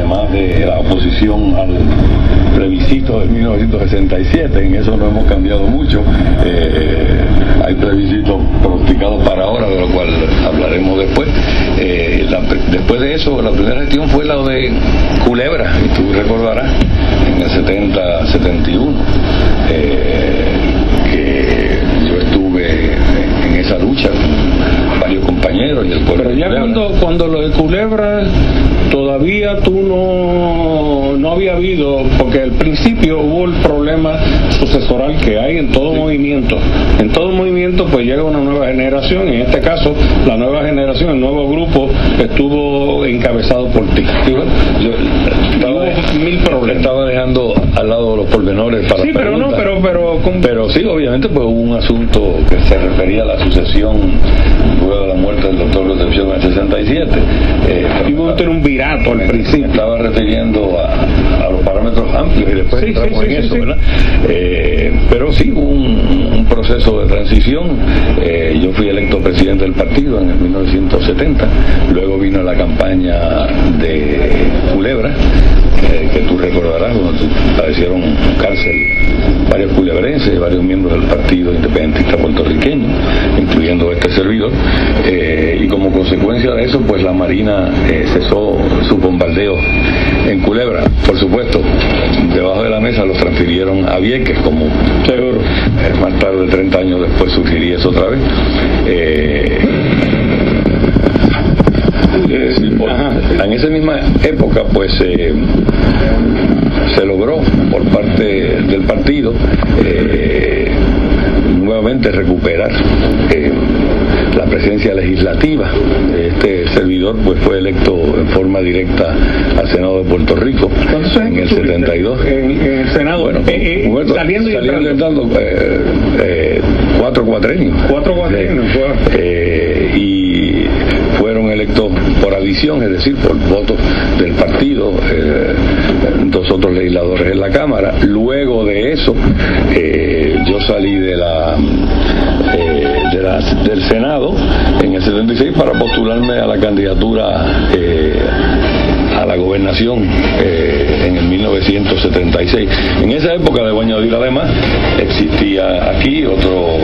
además de la oposición al plebiscito de 1967, en eso no hemos cambiado mucho. Hay plebiscitos pronosticados para ahora, de lo cual hablaremos después. Después de eso, la primera gestión fue la de Culebra, y tú recordarás, en el 70-71, que yo estuve en esa lucha con varios compañeros y el pueblo. Pero ya cuando lo de Culebra todavía tú no había habido, porque al principio hubo el problema sucesoral que hay en todo movimiento. En todo movimiento pues llega una nueva generación, y en este caso la nueva generación, el nuevo grupo estuvo encabezado por ti. Sí, bueno, yo estaba dejando al lado los pormenores para sí, pero no, pero sí, obviamente pues hubo un asunto que se refería a la sucesión luego de la muerte del doctor Concepción en el 67. Hubo un virato al principio. Me estaba refiriendo a los parámetros amplios, y después entramos en eso, ¿verdad? Pero sí hubo un proceso de transición. Yo fui electo presidente del partido en el 1970, luego vino la campaña de Culebra, que tú recordarás, donde padecieron cárcel varios culebrenses y varios miembros del Partido Independentista Puertorriqueño, incluyendo este servidor, y como consecuencia de eso, pues la Marina cesó sus bombardeos en Culebra. Por supuesto, debajo de la mesa los transfirieron a Vieques, como seguro más tarde, 30 años después, surgiría eso otra vez. En esa misma época pues se logró por parte del partido nuevamente recuperar la presencia legislativa. Este servidor pues fue electo en forma directa al Senado de Puerto Rico en el 72. En el Senado, bueno, saliendo y entrando. 4 cuatrenios. Y fueron electos por adición, es decir, por votos del partido, 2 otros legisladores en la Cámara. Luego de eso, yo salí del Senado en el 76 para postularme a la candidatura a la gobernación en el 1976. En esa época, debo añadir además, existía aquí otro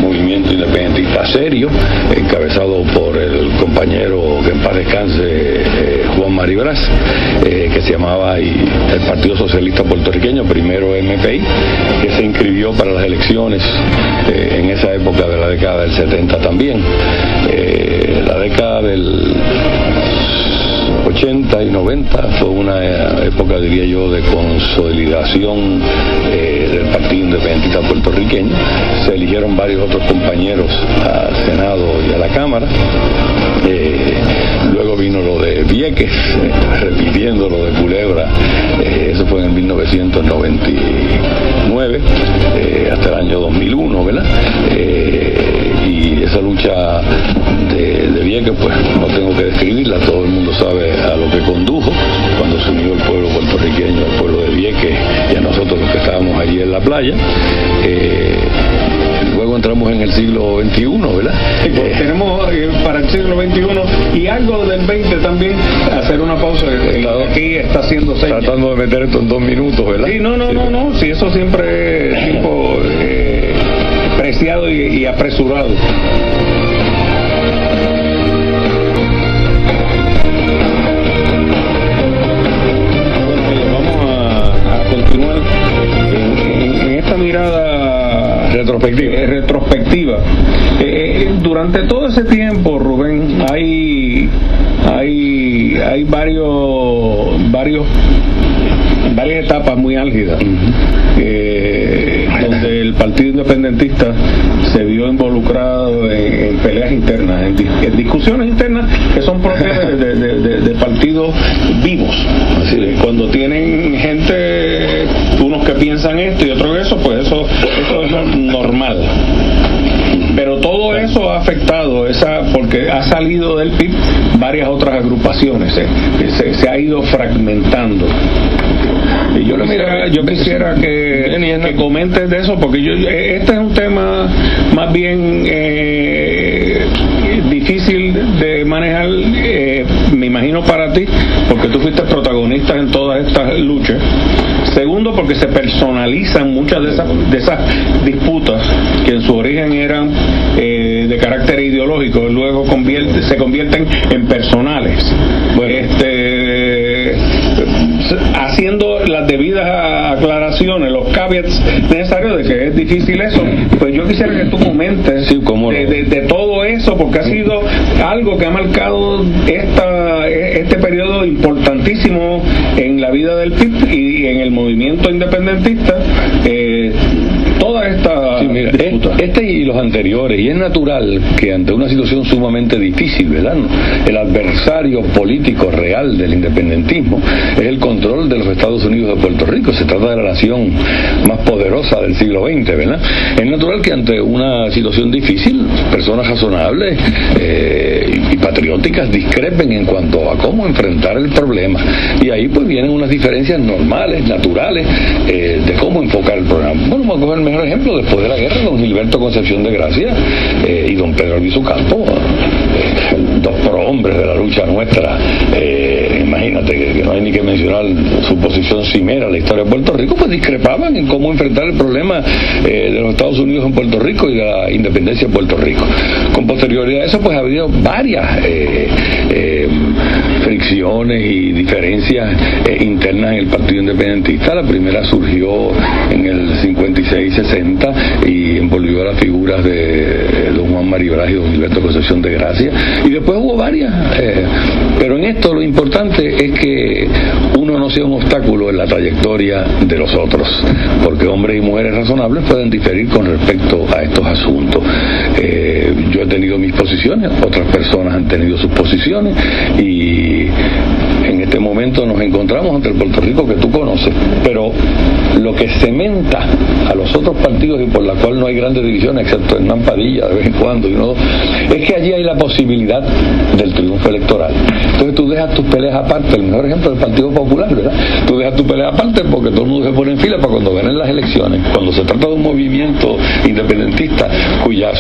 movimiento independentista serio, encabezado por el compañero, que en paz descanse, Juan Maribraz, que se llamaba el Partido Socialista Puertorriqueño, primero MPI, que se inscribió para las elecciones en esa época de la década del 70 también. La década del 80 y 90 fue una época, diría yo, de consolidación del Partido Independentista Puertorriqueño. Se eligieron varios otros compañeros al Senado y a la Cámara. Luego vino lo de Vieques, repitiendo lo de Culebra. Eso fue en 1999 hasta el año 2001, ¿verdad? Y esa lucha de Vieques, pues no tengo que describirla, todo el mundo sabe a lo que condujo cuando se unió el pueblo puertorriqueño al pueblo de Vieques y a nosotros los que estábamos allí en la playa. Luego entramos en el siglo XXI, ¿verdad? Sí, pues tenemos para el siglo XXI y algo del XX también. Hacer una pausa, aquí está haciendo señas. Tratando de meter esto en 2 minutos, ¿verdad? Sí, no, sí, eso siempre es tiempo preciado y apresurado. Continuar en esta mirada retrospectiva. Durante todo ese tiempo, Rubén, hay varias etapas muy álgidas, donde el Partido Independentista se vio involucrado en peleas internas, en discusiones internas que son propias de partidos vivos. Así es, cuando tienen gente, unos que piensan esto y otros eso, pues eso es normal. Pero todo eso ha afectado porque ha salido del PIB varias otras agrupaciones, se ha ido fragmentando. Y yo quisiera que comentes de eso, porque este es un tema más bien difícil de manejar me imagino para ti, porque tú fuiste protagonista en todas estas luchas. Segundo, porque se personalizan muchas de esas disputas que en su origen eran de carácter ideológico, luego se convierten en personales. Bueno, haciendo las debidas aclaraciones, los caveats necesarios de que es difícil eso, pues yo quisiera que tú comentes de todo eso, porque ha sido algo que ha marcado este periodo importantísimo en la vida del PIB y en el movimiento independentista. Toda esta disputa. Y los anteriores, y es natural que ante una situación sumamente difícil, ¿verdad?, el adversario político real del independentismo es el control de los Estados Unidos de Puerto Rico. Se trata de la nación más poderosa del siglo XX, ¿verdad? Es natural que ante una situación difícil, personas razonables y patrióticas discrepen en cuanto a cómo enfrentar el problema. Y ahí pues vienen unas diferencias normales, naturales, de cómo enfocar el programa. Bueno, vamos a coger el mejor ejemplo después de la guerra, don Gilberto Concepción de Gracia y don Pedro Albizu Campos, dos prohombres de la lucha nuestra. Imagínate que no hay ni que mencionar su posición cimera en la historia de Puerto Rico, pues discrepaban en cómo enfrentar el problema de los Estados Unidos en Puerto Rico y de la independencia de Puerto Rico. Con posterioridad a eso, pues ha habido varias fricciones y diferencias internas en el Partido Independentista. La primera surgió en el 56-60 y envolvió a las figuras de don Juan Maribraz y don Gilberto Concepción de Gracia, y después hubo varias, pero en esto lo importante es que uno no sea un obstáculo en la trayectoria de los otros, porque hombres y mujeres razonables pueden diferir con respecto a estos asuntos. Yo he tenido mis posiciones, otras personas han tenido sus posiciones, y en este momento nos encontramos ante el Puerto Rico que tú conoces, pero lo que cementa a los otros partidos y por la cual no hay grandes divisiones, excepto en Padilla de vez en cuando, es que allí hay la posibilidad del triunfo electoral. Entonces tú dejas tus peleas aparte. El mejor ejemplo del Partido Popular, ¿verdad? Tú dejas tus peleas aparte porque todo el mundo se pone en fila para cuando ganen las elecciones. Cuando se trata de un movimiento independentista cuyas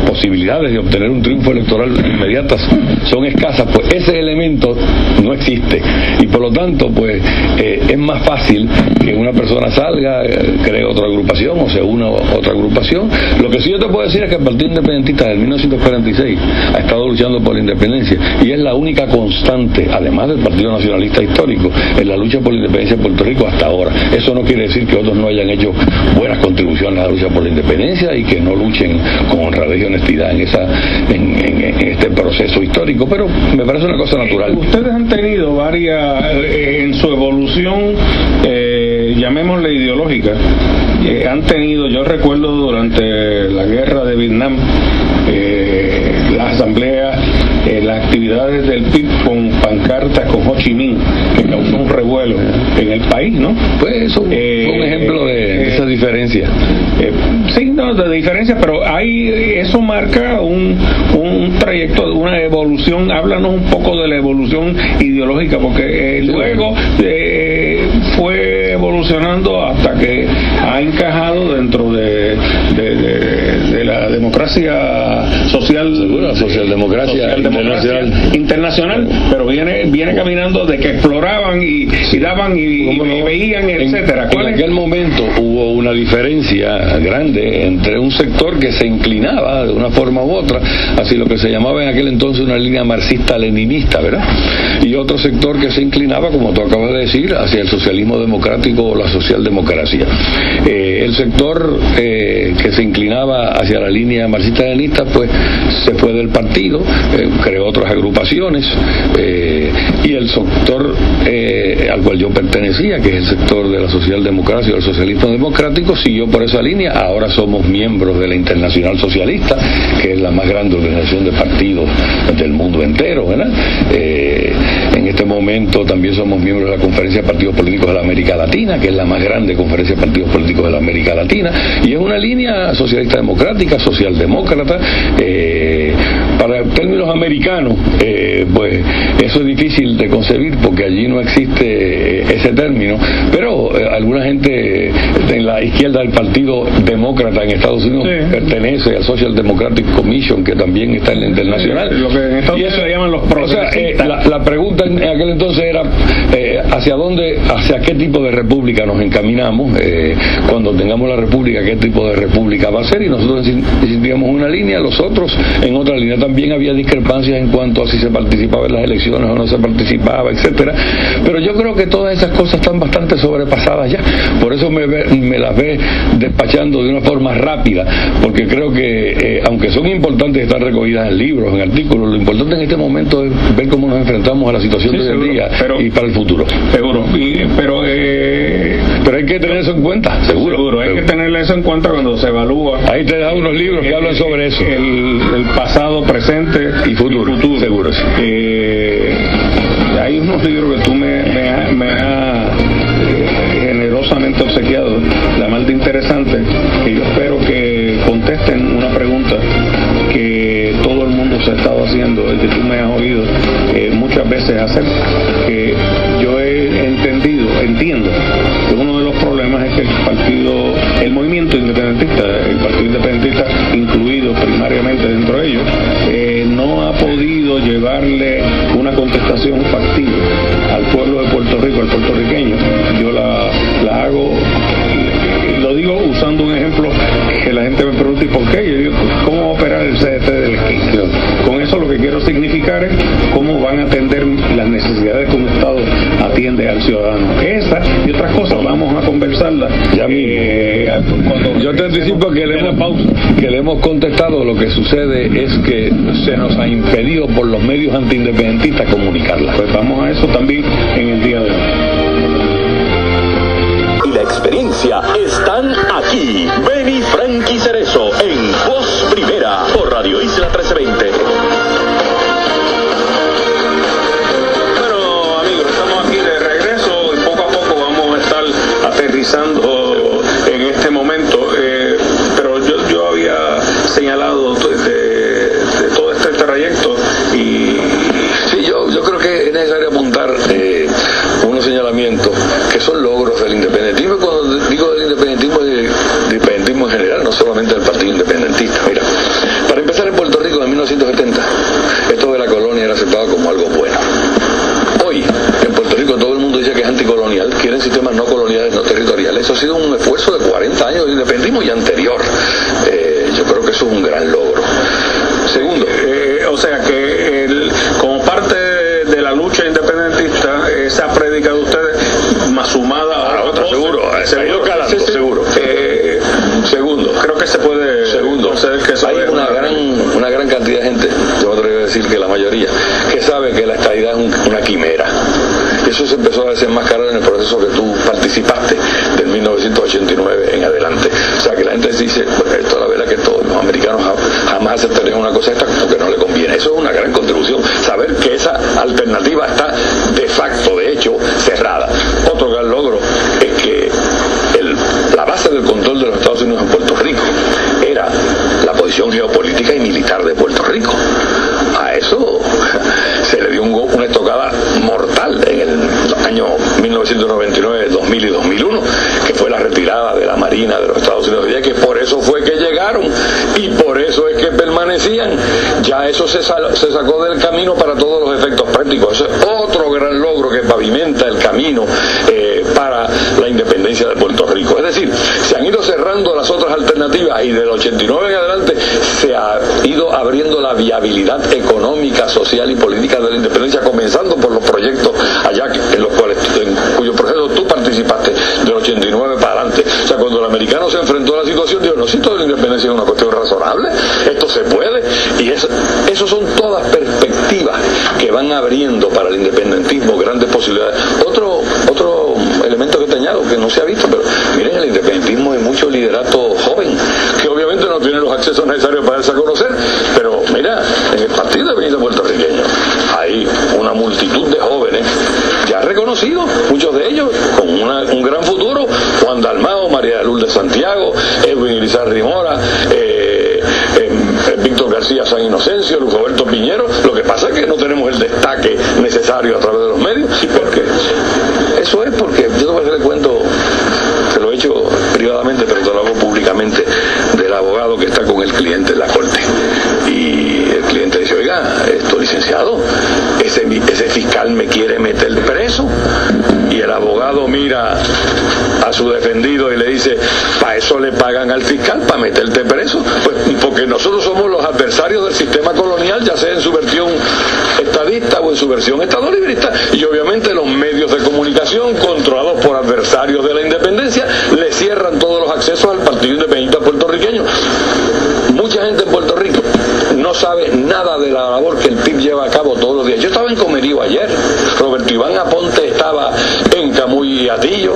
posibilidades de obtener un triunfo electoral inmediatas son escasas, pues ese elemento no existe, y por lo tanto pues es más fácil que una persona salga, cree otra agrupación o se una a otra agrupación. Lo que sí yo te puedo decir es que el Partido Independentista desde 1946 ha estado luchando por la independencia, y es la única constante, además del Partido Nacionalista Histórico, en la lucha por la independencia de Puerto Rico hasta ahora. Eso no quiere decir que otros no hayan hecho buenas contribuciones a la lucha por la independencia y que no luchen con honradez y honestidad en este proceso histórico, pero me parece una cosa natural. Ustedes han tenido varias, en su evolución, llamémosle ideológica, han tenido, yo recuerdo durante la guerra de Vietnam, las asambleas, las actividades del PIB con pancartas con Ho Chi Minh, que causó un revuelo en el país, ¿no? Pues eso fue un ejemplo de esa diferencia. Sí, no, de diferencia, pero eso marca un trayecto, una evolución. Háblanos un poco de la evolución ideológica, porque luego fue evolucionando hasta que ha encajado dentro de la democracia social, seguro, socialdemocracia internacional, pero viene caminando de que exploraban y daban y veían, etcétera. En aquel momento hubo una diferencia grande entre un sector que se inclinaba de una forma u otra hacia lo que se llamaba en aquel entonces una línea marxista-leninista, ¿verdad? Y otro sector que se inclinaba, como tú acabas de decir, hacia el socialismo democrático o la socialdemocracia. El sector que se inclinaba hacia la línea marxista-leninista pues se fue del partido, creó otras agrupaciones, y el sector al cual yo pertenecía, que es el sector de la socialdemocracia o el socialismo democrático, siguió por esa línea. Ahora somos miembros de la Internacional Socialista, que es la más grande organización de partidos del mundo entero, ¿verdad? En este momento también somos miembros de la Conferencia de Partidos Políticos de la América Latina, que es la más grande conferencia de partidos políticos de la América Latina, y es una línea socialista democrática, socialdemócrata, para términos americanos, pues eso es difícil de concebir porque allí no existe ese término, pero alguna gente en la izquierda del Partido Demócrata en Estados Unidos pertenece al Social Democratic Commission, que también está en la internacional. Lo que en Estados Unidos se llaman los progresistas. O sea, la pregunta en aquel entonces era hacia qué tipo de república nos encaminamos, cuando tengamos la república, qué tipo de república va a ser, y nosotros insistíamos en una línea, los otros en otra línea. También había discrepancias en cuanto a si se participaba en las elecciones o no se participaba, etcétera, pero yo creo que todas esas cosas están bastante sobrepasadas ya, por eso me las ve despachando de una forma rápida, porque creo que aunque son importantes, están recogidas en libros, en artículos, lo importante en este momento es ver cómo nos enfrentamos a la situación de hoy en día y para el futuro. Seguro, pero hay que tener eso en cuenta, seguro. Hay que tener eso en cuenta cuando se evalúa. Ahí te dan unos libros que hablan sobre eso. El pasado, presente y futuro. Seguro, sí. Hay unos libros que tú me has generosamente obsequiado, la más de interesante, que yo espero que contesten una pregunta que todo el mundo se ha estado haciendo, que tú me has oído muchas veces hacer, que yo entiendo que uno de los problemas es que el movimiento independentista, el Partido Independentista incluido primariamente dentro de ellos, no ha podido llevarle una contestación factible al pueblo de Puerto Rico, al puertorriqueño. Yo la hago, lo digo usando un ejemplo que la gente me pregunta, ¿y por qué? Yo digo, ¿cómo va a operar el CDT del esquí? Con eso lo que quiero significar es cómo van a atender las necesidades que un Estado atiende al ciudadano. Esa y otras cosas vamos a conversarlas. Ya yo te anticipo que le hemos contestado. Lo que sucede es que se nos ha impedido por los medios antiindependentistas comunicarla. Pues vamos a eso también en el día de hoy. Y la experiencia están aquí. Benny, Frankie Cerezo en Voz Primera por Radio Isla 1320. Bueno, amigos, estamos aquí de regreso y poco a poco vamos a estar aterrizando en este momento. Pero yo había señalado de todo este trayecto y sí, yo creo que es necesario apuntar unos señalamientos que son logros del independentismo. Cuando digo del independentismo, del independentismo en general, no solamente del Partido Independentista. Mira, para empezar, en Puerto Rico en 1970 esto de la colonia era aceptado como algo bueno. Hoy en Puerto Rico todo el mundo dice que es anticolonial, quieren sistemas no coloniales, no territoriales. Eso ha sido un esfuerzo de 40 años de independentismo y anterior. Yo creo que eso es un gran logro. Segundo, o sea que como parte de la lucha independentista, esa prédica de ustedes más sumada a otra, seguro, ha ido calando, sí. Seguro. Segundo, creo que se puede. Segundo, hay una gran cantidad de gente, yo me atrevo a decir que la mayoría, que sabe que la estadidad es una quimera. Eso se empezó a desenmascarar en el proceso que tú participaste del 1989 en adelante. O sea, que la gente dice, pues esto la verdad que todos los americanos jamás aceptarían una cosa esta porque no le conviene. Eso es una gran contribución, saber que esa alternativa está de facto, de hecho, cerrada. Otro gran logro es que la base del control de los Estados Unidos en Puerto Rico era la posición geopolítica y militar de Puerto Rico. A eso se le dio una estocada mortal en el año 1999, 2000 y 2001, que fue la retirada de la Marina de los Estados Unidos, y que por eso fue que llegaron y por eso es que permanecían. Ya eso se sacó del camino para todos los efectos prácticos. Eso es otro gran logro que pavimenta el camino para la independencia de Puerto Rico. Es decir, se han ido cerrando las otras alternativas y del 89 en adelante se ha ido abriendo la viabilidad económica, social y política de la independencia, comenzando por los proyectos allá en cuyo proceso tú participaste del 89 para adelante. O sea, cuando el americano se enfrentó a la situación, dijo, no, si toda la independencia es una cuestión razonable, esto se puede, y eso son todas perspectivas que van abriendo para el independentismo grandes posibilidades. Otro elemento que te añado, que no se ha visto, pero miren, el independentismo hay mucho liderato joven, que obviamente no tiene los accesos necesarios para darse a conocer, pero mira, en el Partido Independiente puertorriqueño hay una multitud de jóvenes ya reconocidos, muchos de ellos con un gran futuro: Juan Dalmao, María de Lourdes Santiago, Edwin Irizarry Mora, Víctor García García San Inocencio, Luis Roberto Piñero. Lo que pasa es que no tenemos el destaque necesario a través de los medios. ¿Y por qué? Eso es porque, yo te voy a hacer el cuento, se lo he hecho privadamente, pero te lo hago públicamente, del abogado que está con el cliente en la corte. Y el cliente dice, oiga, licenciado, ese fiscal me quiere meter preso. Y el abogado mira a su defendido y le dice, para eso le pagan al fiscal, para meterte preso. Pues porque nosotros somos los adversarios del sistema colonial, ya sea en su versión estadista o en su versión estadoliberista, y obviamente los medios de comunicación controlados por adversarios de la independencia le cierran todos los accesos al Partido Independentista puertorriqueño. Mucha gente en Puerto Rico no sabe nada de la labor que el PIB lleva a cabo todos los días. Yo estaba en Comerío ayer, Roberto Iván Aponte estaba en Camuy y Atillo,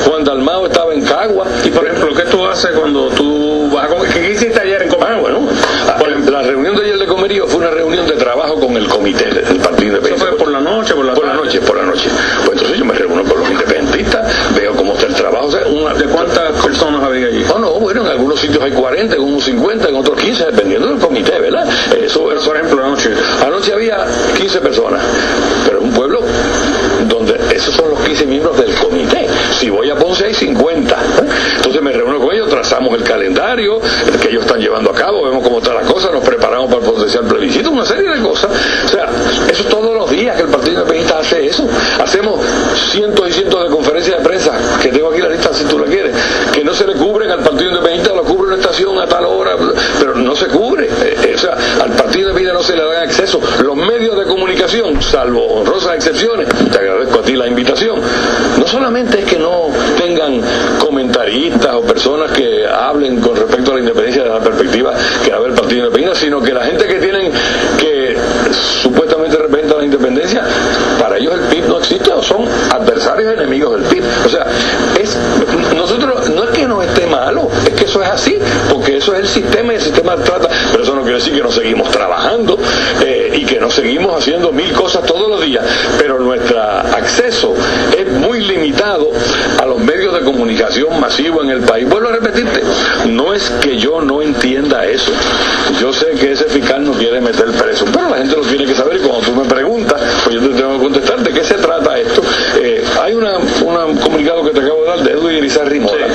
Juan Dalmao estaba en Cagua. Y por ejemplo, ¿qué tú haces cuando tú vas a comer? ¿Qué hiciste ayer en Comerío? Bueno, la reunión de ayer de Comerío fue una reunión de trabajo con el comité del Partido Independiente. ¿Eso fue por la noche? Por la noche. Pues entonces yo me reúno con los independentistas, veo cómo está el trabajo. O sea, ¿de cuántas personas había allí? Bueno, en algunos sitios hay 40, en unos 50, en otros 15, dependiendo del comité, ¿verdad? Eso, por ejemplo, anoche había 15 personas, pero es un pueblo donde esos son los 15 miembros del comité. Si voy a Ponce hay 50. Entonces me reúno con ellos, trazamos el calendario que ellos están llevando a cabo, vemos cómo está la cosa, nos preparamos para el potencial plebiscito, una serie de cosas. O sea, eso todos los días que el Partido Independentista hace eso. Hacemos cientos y cientos de conferencias de prensa, que tengo aquí la lista si tú la quieres, que no se le cubren al Partido Independentista, lo cubre una estación a tal hora, pero no se cubre. O sea, al Partido Independentista no se le dan acceso. Los medios de comunicación, salvo honrosas excepciones, te agradezco a ti la invitación, no solamente es que no tengan comentaristas o personas que hablen con respecto a la independencia desde la perspectiva que da el Partido Independentista, sino que la gente que tienen, que supuestamente representan la independencia, para ellos el PIB no existe, o son adversarios enemigos del PIB. O sea, nosotros no es que nos esté malo, es que eso es así, porque eso es el sistema y el sistema trata, pero eso no quiere decir que no seguimos trabajando y que no seguimos haciendo mil cosas todos los días, pero nuestro acceso es muy limitado a los medios de comunicación masivos en el país. Vuelvo a repetirte, no es que yo no entienda eso, yo sé que ese fiscal no quiere meter preso, pero la gente lo tiene que saber, y cuando tú me preguntas, pues yo te tengo que contestar de qué se trata esto. Hay un comunicado que te acabo de dar de Edwin Irizarry Mora,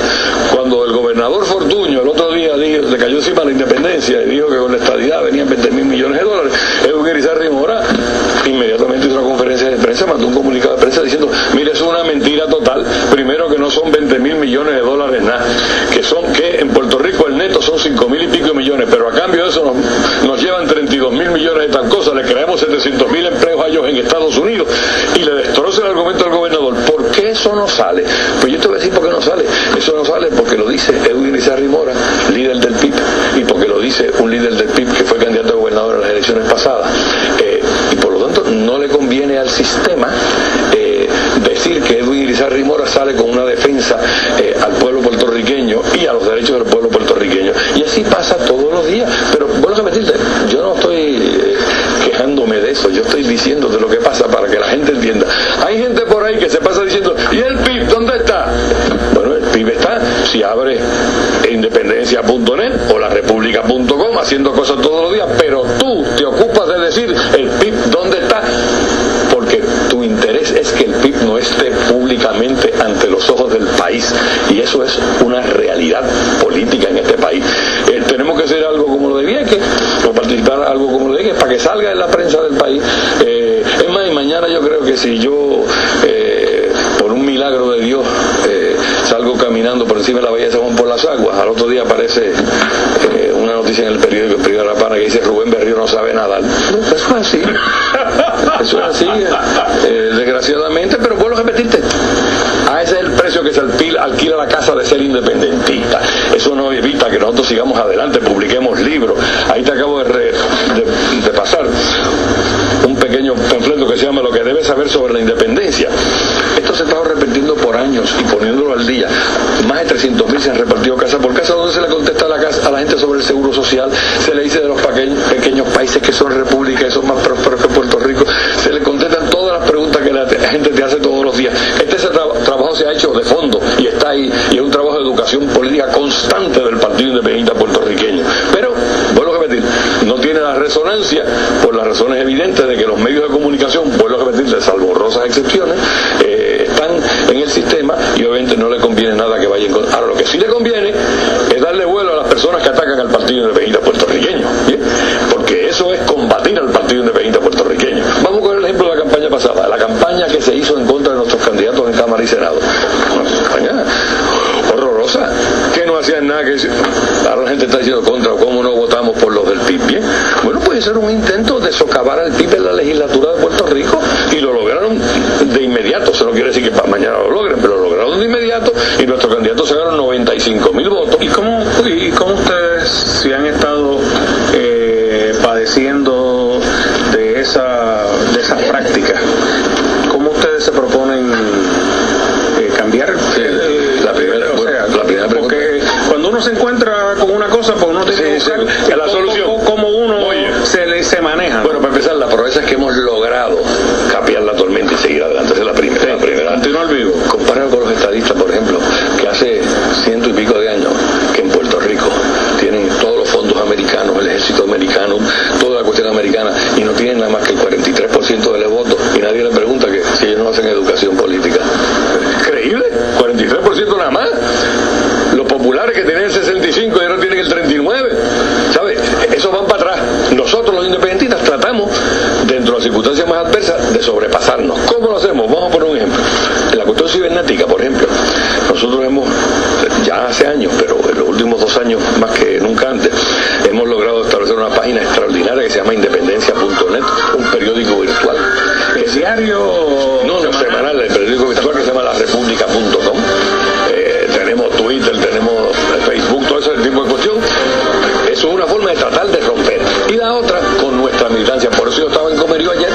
cuando el gobernador Fortuño el otro día le cayó encima la independencia y dijo que con la estadidad venían 20.000 millones de dólares, Edwin Irizarry Mora inmediatamente hizo una conferencia de prensa, mandó un comunicado de prensa diciendo, mire, eso es una mentira total. Primero, que no son 20.000 millones de dólares nada, que en Puerto Rico el neto son 5.000 y pico millones, pero a cambio de eso nos llevan 32.000 millones de tal cosa, le creamos 700.000 empleos a ellos en Estados Unidos, y le destroza el argumento al gobernador. ¿Por qué eso no sale? Pues yo te voy a decir por qué no sale. Eso no sale porque lo dice Edwin Irizarry Mora, líder del PIB, y porque lo dice un líder del PIB que fue candidato a gobernador en las elecciones pasadas, y por lo tanto no le conviene al sistema decir que Edwin Irizarry Mora sale con una defensa al pueblo puertorriqueño y a los derechos del pueblo puertorriqueño, y así pasa todos los días. Pero bueno, que decirte, yo no estoy quejándome de eso, yo estoy diciendo de lo que pasa para que la gente entienda. Hay gente por ahí que se pasa diciendo, ¿y el PIB dónde está? Bueno, el PIB está, si abre independencia.net o larepublica.com, haciendo cosas todos los días, pero tú te ocupas de decir el PIB dónde está, porque tu interés es que el PIB no esté públicamente ante los ojos del país, y eso es una realidad política en este país. Tenemos que hacer algo como lo de Vieques, o participar algo como lo de Vieques, para que salga en la prensa del país. Es más, y mañana yo creo que si yo, por un milagro de Dios, salgo caminando por encima de la bahía de San Juan por las aguas, al otro día aparece una noticia en el periódico de La Pana que dice Rubén Berrío no sabe nadar. Eso es así. Eso es así, desgraciadamente, pero vuelvo a repetirte, ese es el precio que se alquila la casa de ser independentista. Eso no evita que nosotros sigamos adelante, publiquemos libros. Ahí te acabo de pasar un pequeño panfleto que se llama Lo que debes saber sobre la independencia. Esto se ha estado repitiendo por años y poniéndolo al día. Más de 300.000 se han repartido casa por casa, donde se le contesta a la gente sobre el seguro social, se le dice de los pequeños países que son repúblicas y son más prósperos que Puerto Rico, se le contestan todas las preguntas que la gente te hace todos los días. Trabajo se ha hecho de fondo y está ahí, y es un trabajo de educación política constante del Partido Independentista puertorriqueño. Pero, vuelvo a repetir, resonancia por las razones evidentes de que los medios de comunicación, vuelvo a repetirle, salvo honrosas excepciones, están en el sistema y obviamente no le conviene nada que vaya en contra. Ahora, lo que sí le conviene es darle vuelo a las personas que atacan al Partido Independentista puertorriqueño, ¿bien? Porque eso es combatir al Partido Independentista puertorriqueño. Vamos con el ejemplo de la campaña pasada, la campaña que se hizo en contra de nuestros candidatos en Cámara y Senado. Una campaña horrorosa, que no hacían nada, que ahora la gente está diciendo contra, ¿cómo no votamos por los del PIB? ¿Bien? Bueno, puede ser un intento de socavar al PIB en la legislatura de Puerto Rico, y lo lograron de inmediato. Eso no quiere decir que para mañana lo logren, pero lo lograron de inmediato, y nuestros candidatos sacaron 95,000 votos. ¿Y cómo ustedes, si han estado padeciendo de esas prácticas, cómo ustedes se proponen cambiar la primera pregunta? Porque cuando uno se encuentra con una cosa, pues uno tiene que buscar la solución. Cómo uno se maneja. Bueno, para empezar, la proeza es que hemos logrado capear la tormenta y seguir adelante. Esa es la primera. Continúa el vivo. Comparado con los estadistas, por ejemplo, que hace 100 y pico de años que en Puerto Rico tienen todos los fondos americanos, el ejército americano, toda la cuestión americana, y no tienen nada más que el 43% de los votos, y nadie le pregunta que si ellos no hacen educación política. Increíble, 43% nada más. Los populares que tienen el 65 y ahora tienen el 39, ¿sabes? Esos van para atrás. Nosotros los independentistas tratamos, dentro de las circunstancias más adversas, de sobrepasarnos. ¿Cómo lo hacemos? Vamos a poner un ejemplo. En la cuestión cibernética, por ejemplo, nosotros hemos, ya hace años, pero en los últimos 2 años más que nunca antes, hemos logrado establecer una página extraordinaria que se llama independencia.net, un periódico virtual. ¿El diario? No, semanal, el periódico virtual que se llama larepublica.com. Tenemos Twitter, tenemos Facebook, todo ese tipo de cuestión. Eso es una forma de tratar de romper. Y la otra, con nuestra militancia. Por eso yo estaba en Comerío ayer,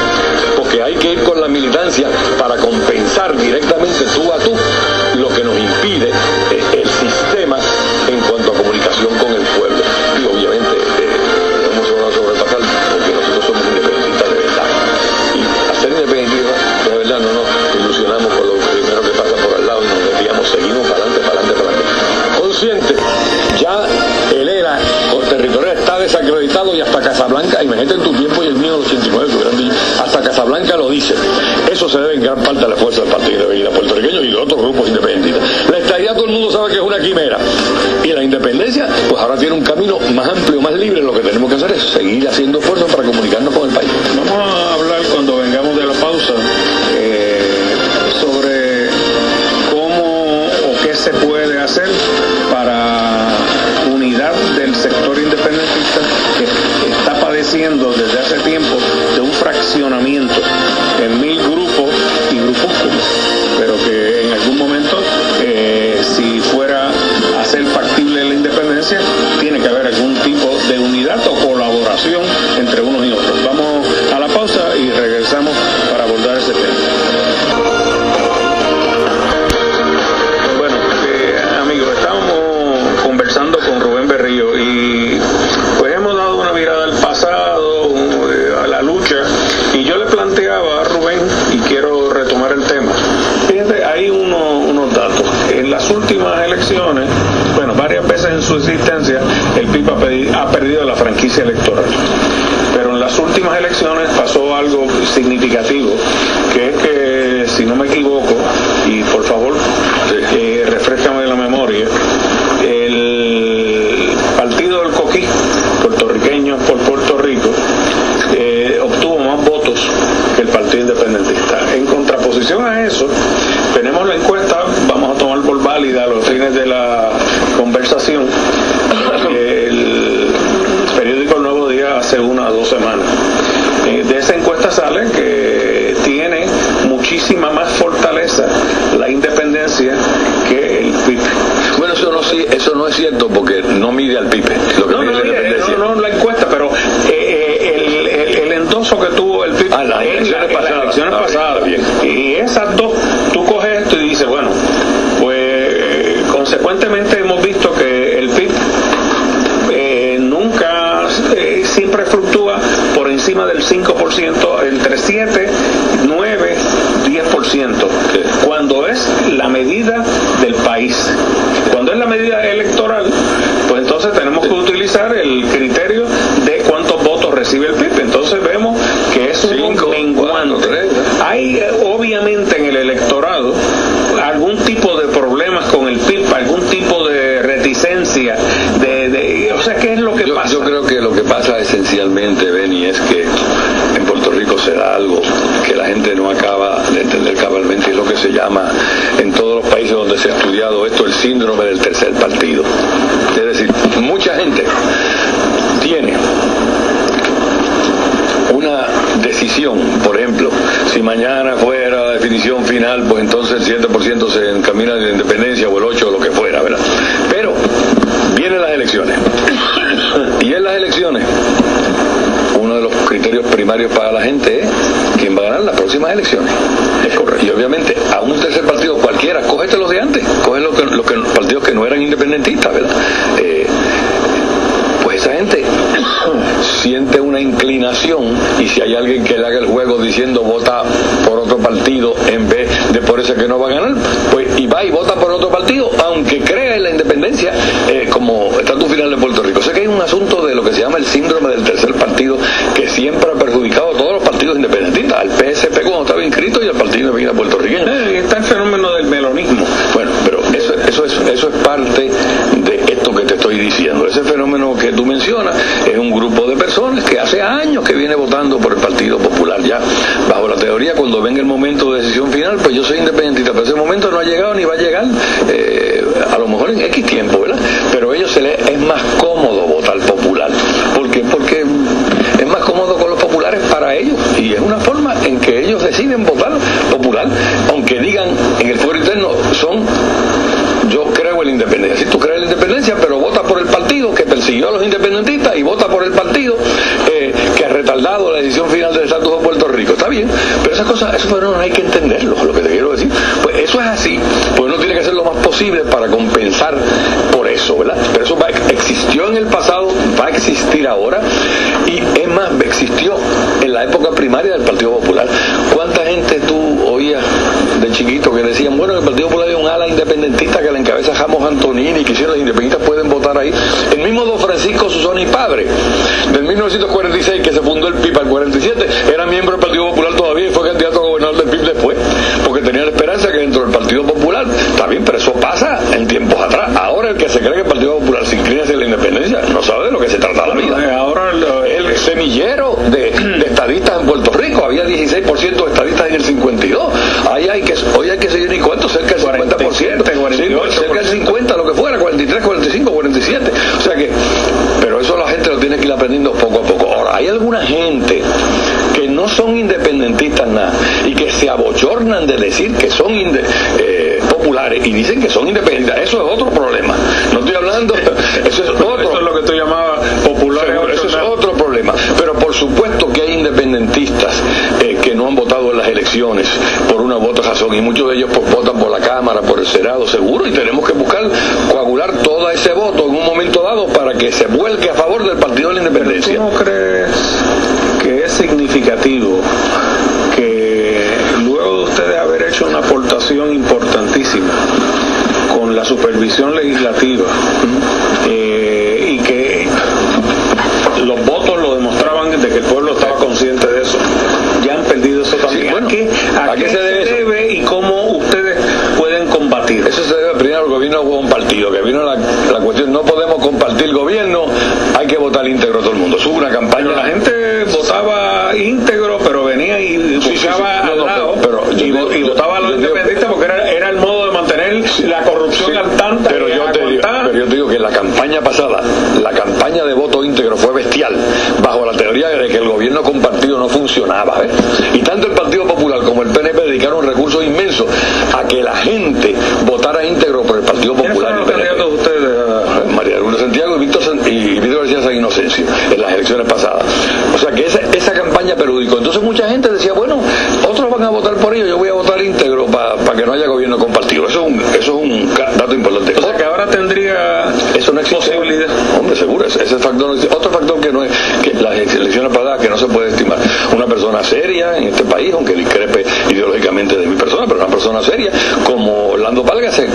porque hay que ir con la militancia para compensar directamente tú a tú lo que nos impide el sistema en cuanto a comunicación con el pueblo. Y obviamente hemos logrado sobrepasar, porque nosotros somos independentistas de verdad. Y al ser independentistas de verdad no nos ilusionamos con lo primero que pasa por al lado y nos desviamos, seguimos para adelante. Consciente, ya el ERA territorial está desacreditado, y hasta Casablanca, imagínate en tu tiempo y el mío en el 89, que hubieran dicho, hasta Casablanca lo dice. Eso se debe en gran parte a la fuerza del Partido Independentista puertorriqueño y de otros grupos independentistas. La estadidad todo el mundo sabe que es una quimera, y la independencia pues ahora tiene un camino más amplio, más libre. Lo que tenemos que hacer es seguir haciendo esfuerzos para comunicarnos con el país. Vamos a hablar, cuando vengamos de la pausa, sobre cómo o qué se puede hacer para unidad del sector independentista, que está padeciendo desde hace tiempo de un fraccionamiento en 1000 grupos y grupúsculos, pero que en algún momento, si fuera a ser factible la independencia, tiene que haber algún tipo de unidad o colaboración entre unos y otros. Vamos a la pausa y regresamos para abordar ese tema. Bueno, amigos, estamos conversando con Rubén Berrío, y pues hemos dado una mirada al pasado, a la lucha, y yo le planteaba a Rubén, y quiero retomar el tema. Fíjense, hay unos datos. En las últimas elecciones, bueno, varias veces en su existencia, el PIB ha perdido la franquicia electoral. Pero en las últimas elecciones pasó algo significativo, que es que, si no me equivoco, y por favor, refréscame la memoria, el Partido del Coquí, puertorriqueños por Puerto Rico, obtuvo más votos que el Partido Independentista. En contraposición a eso, tenemos la encuesta, vamos a tomar por válida a los fines de la conversación, el periódico El Nuevo Día hace 1 o 2 semanas. De esa encuesta sale que tiene muchísima más fortaleza la independencia que el PIB. Bueno, eso no es cierto, porque no mide al PIB. No la encuesta, pero el endoso que tuvo el PIB en las elecciones pasadas. Bien. Y esas dos, tú coges esto y dices, bueno, pues consecuentemente hemos visto que el PIB nunca, siempre fluctúa por encima del 5%, entre 7, 9, 10%, cuando es la medida del país. Cuando es la medida electoral, pues entonces tenemos que utilizar el criterio de cuántos votos recibe el algún tipo de problemas con el PIB, algún tipo de reticencia, o sea, ¿qué es lo que pasa? Yo creo que lo que pasa esencialmente, Benny, es que en Puerto Rico se da algo que la gente no acaba de entender cabalmente, es lo que se llama en todos los países donde se ha estudiado esto el síndrome del tercer partido. Es decir, mucha gente tiene una decisión, por ejemplo, si mañana fuera la definición final, pues entonces el 7% se encamina de la independencia o el 8% o lo que fuera, ¿verdad? Pero vienen las elecciones y en las elecciones uno de los criterios primarios para la gente es quién va a ganar las próximas elecciones. Es correcto. Y obviamente a un tercer partido cualquiera, cógete los de antes, coge los partidos que no eran independentistas, ¿verdad? Pues esa gente siente una inclinación, y si hay alguien que le haga el juego diciendo vota por otro partido en vez de por ese que no va a ganar, pues y va y vota por otro partido aunque crea en la independencia como estatus final de Puerto Rico. O sea que hay un asunto de lo que se llama el síndrome del tercer partido que siempre ha perjudicado a todos los partidos independentistas, al PSP cuando estaba inscrito y al Partido Independiente puertorriqueño. Está el fenómeno del melonismo. Bueno, pero eso es parte de esto que te estoy diciendo. Ese fenómeno que tú mencionas es un grupo de personas que hace años que viene votando por el Partido Popular. Ya bajo la teoría, cuando venga el momento de decisión final, pues yo soy independentista, pero ese momento no ha llegado ni va a llegar, a lo mejor en X tiempo, ¿verdad? Pero a ellos es más cómodo votar popular. ¿Por qué? Porque es más cómodo con los populares para ellos, y es una forma en que ellos deciden votar popular, aunque digan en el fuero interno yo creo en la independencia. Si tú crees en la independencia, pero vota por el partido que persiguió a los independentistas y vota por el partido que ha retardado la decisión final del estatus de Puerto Rico. Está bien, pero esas cosas, eso no hay que entenderlo, lo que te quiero decir. Pues eso es así, pues uno tiene que hacer lo más posible para compensar por eso, ¿verdad? Pero eso existió en el pasado, va a existir ahora, y es más, existió en la época primaria del Partido Popular. ¿Cuánta gente tú oías de chiquito que decían, bueno, el Partido Popular es un ala independentista que la encabeza Ramos Antonini, que si los independentistas pueden votar ahí? El mismo don Francisco Susoni Padre, del 1946, que se fundó el PIB al 47, era miembro del Partido Popular todavía y fue candidato a gobernador del PIB después, porque tenía la esperanza que dentro del Partido Popular, está bien, pero eso pasa en tiempos atrás. Ahora el que se cree que el Partido Popular se inclina hacia la independencia no sabe de lo que se trata la vida. Ahora el semillero de estadistas en Puerto Rico, había 16% de estadistas en el 52. Hoy hay que seguir ni cuánto, cerca del 50%, 48%, cerca del 50%, lo que fuera, 43, 45, 47. O sea que, pero eso la gente lo tiene que ir aprendiendo poco a poco. Ahora, hay alguna gente que no son independentistas nada y que se abochornan de decir que son populares y dicen que son independentistas. Eso es otro problema. No estoy hablando, eso es lo que tú llamabas populares. Eso es otro problema. Pero por supuesto que hay independentistas que no han votado en las elecciones por una u otra razón, y muchos de ellos votan por la Cámara, por el Senado, seguro, y tenemos que buscar coagular todo ese voto en un momento dado para que se vuelque a favor del Partido de la Independencia. ¿Tú no crees que es significativo que luego de ustedes haber hecho una aportación importantísima con la supervisión legislativa y que los votos lo demostraban de que el pueblo estaba consciente de eso, ya han perdido eso también? Sí, bueno, ¿A qué se debe y cómo ustedes pueden combatir? Eso se debe primero al gobierno compartido, que vino la cuestión, no podemos compartir gobierno, hay que votar íntegro todo el mundo. Hubo una campaña, pero la gente votaba íntegro, pero venía y buscaba al lado, y votaba a los independentistas porque era el modo de mantener la corrupción al tanto. Pero yo te digo que la campaña pasada, la campaña de voto íntegro fue bestial, bajo la teoría de que el gobierno compartido no funcionaba, y tanto el Partido Popular como el PNP dedicaron recursos inmensos a que la gente votara íntegro por el Partido Popular. ¿Quiénes son los candidatos de ustedes? María Lourdes Santiago y Víctor García San Inocencio en las elecciones pasadas. O sea que esa campaña perjudicó. Entonces mucha gente decía, bueno, otros van a votar por ello, yo voy a votar íntegro para que no haya gobierno compartido. Eso es un dato importante. O sea que ahora tendría eso no existe. Posibilidad. Hombre, seguro, ese factor no existe. Otro factor que no es, que las elecciones pasadas, que no se puede estimar. Una persona seria en este país, aunque discrepe ideológicamente de mi persona, pero una persona seria como Orlando Palga se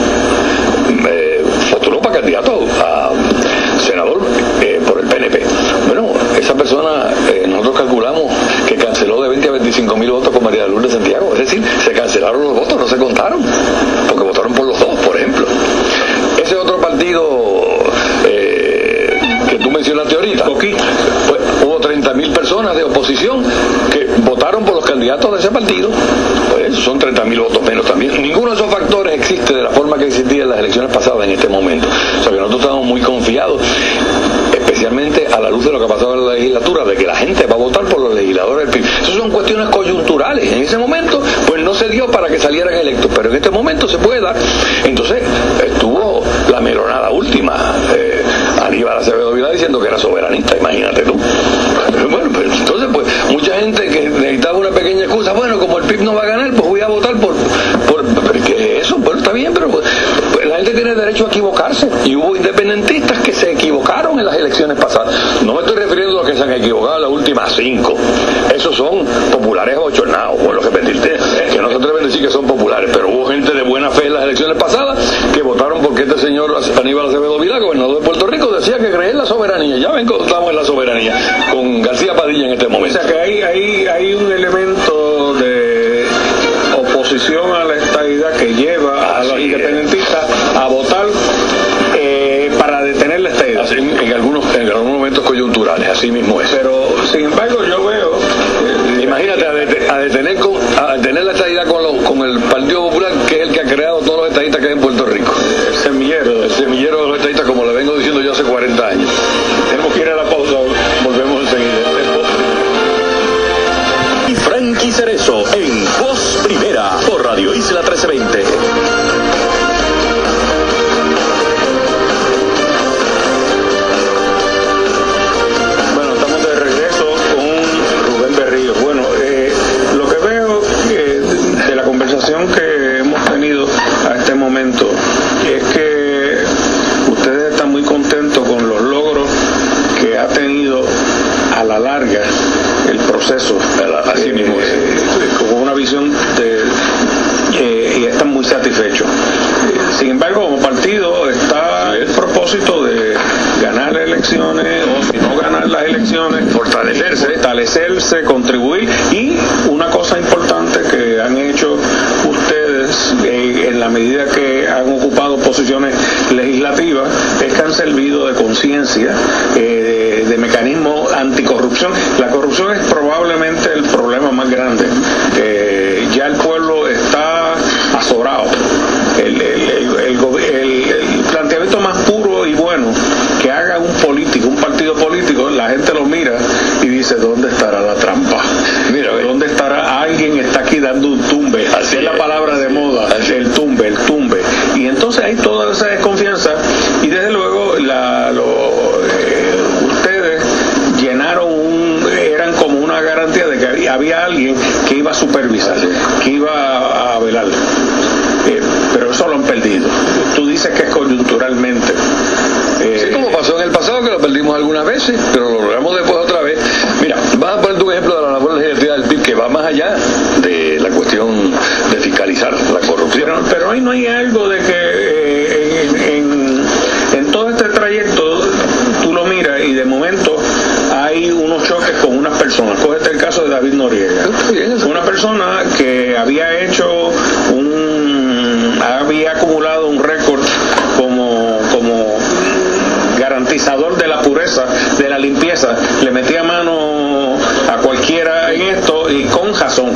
postuló para candidato a senador por el PNP. Bueno, esa persona nosotros calculamos que canceló de 20 a 25 mil votos con María Lourdes Santiago. Es decir, se cancelaron los votos, no se contaron. de la forma que existía en las elecciones pasadas en este momento. O sea que nosotros estamos muy confiados, especialmente a la luz de lo que ha pasado en la legislatura, de que la gente va a votar por los legisladores del PIB. Esas son cuestiones coyunturales. En ese momento, pues no se dio para que salieran electos, pero en este momento se puede dar. Entonces, estuvo la melonada última, Aníbal Acevedo Vilá diciendo que era soberanista, imagínate tú. Bueno, pues entonces, pues, mucha gente que necesitaba una pequeña excusa, bueno, como el PIB no va a ganar, pues voy a votar por ¿qué es eso? Bueno, está bien, pero pues, la gente tiene derecho a equivocarse, y hubo independentistas que se equivocaron en las elecciones pasadas. No me estoy refiriendo a que se han equivocado en las últimas 5. Esos son populares abochornados, por lo que pediste, que no se atreven a decir que son populares, pero hubo gente de buena fe en las elecciones pasadas que votaron porque este señor Aníbal Acevedo Vilá, gobernador de Puerto Rico, decía que creía en la soberanía. Ya ven cómo estamos en la soberanía con García Padilla en este momento. O sea que hay un elemento de oposición a la estadidad que lleva a los independentistas a votar para detener la estadidad. Así, en algunos momentos coyunturales, así mismo es. Pero sin embargo yo veo, imagínate a detener la estadidad con el Partido Popular, que es el que ha creado todos los estadistas que hay en Puerto Rico. El semillero de los estadistas, como le vengo diciendo yo hace 40 años. Tenemos que ir a la pausa, volvemos enseguida. Y Frankie Cerezo en Voz Primera por Radio Isla 1320. Bueno, estamos de regreso con Rubén Berríos. Bueno, lo que veo de la conversación que hemos tenido a este momento es que ustedes están muy contentos con los logros que ha tenido a la larga el proceso, así mismo, con una visión y están muy satisfechos. Sin embargo, como partido está el propósito de ganar elecciones, o si no ganar las elecciones, fortalecerse, contribuir. Y una cosa importante que han hecho ustedes en la medida que han ocupado posiciones legislativas es que han servido de conciencia, de mecanismo anticorrupción. La corrupción es probablemente el problema más grande. Ya el pueblo está azorado. El planteamiento más puro y bueno que haga un partido político, la gente lo mira y dice, ¿dónde estará la trampa? Mira, ¿dónde estará? Alguien está aquí dando un tumbe. Así es la palabra de moda, el tumbe. Y entonces hay toda esa desconfianza, y desde luego ustedes llenaron eran como una garantía de que había alguien que iba a supervisar, que iba a velar. Pero eso lo han perdido. Tú dices que es coyunturalmente. Sí, como pasó en el pasado, que lo perdimos algunas veces, pero lo logramos después otra vez. Mira, vas a poner un ejemplo de la labor legislativa del PIB que va más allá de la cuestión de fiscalizar la corrupción. Pero ahí no hay algo de que en todo este trayecto tú lo miras y de momento hay unos choques con unas personas. Cógete el caso de David Noriega, una persona que había acumulado un récord como garantizador de la pureza, de la limpieza, le metía mano a cualquiera en esto, y con razón.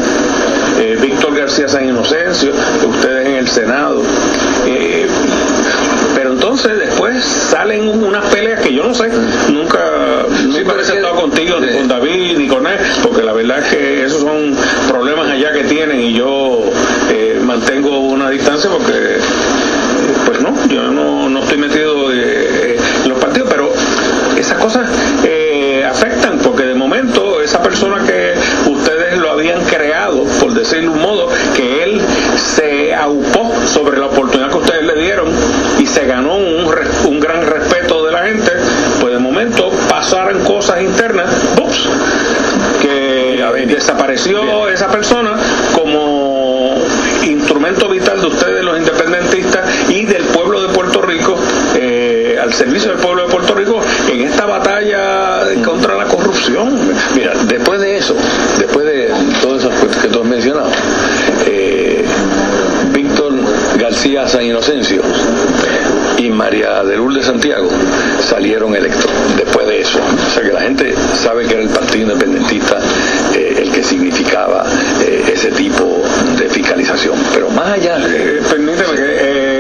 Víctor García San Inocencio, ustedes en el Senado, pero entonces después salen unas peleas que yo no sé, nunca he sentado contigo, ni con David, ni con él, porque la verdad es que esos son problemas allá que tienen, y yo mantengo una distancia porque pues no, yo no estoy metido en los partidos, pero esas cosas afectan, porque de momento esa persona que ustedes lo habían creado, por decirlo de un modo, que él se aupó sobre la oportunidad que ustedes le dieron y se ganó un gran respeto de la gente, pues de momento pasaron cosas internas, ¡ups!, que desapareció esa persona como instrumento vital de ustedes, los independentistas, y del pueblo de Puerto Rico, al servicio del pueblo de Puerto Rico en esta batalla contra la corrupción. Mira, después de eso, después de todas esas cosas que tú has mencionado, Víctor García San Inocencio y María de Lourdes Santiago salieron electos después de eso. O sea que la gente sabe que era el Partido Independentista el que significaba ese tipo de fiscalización. Pero más allá... permíteme que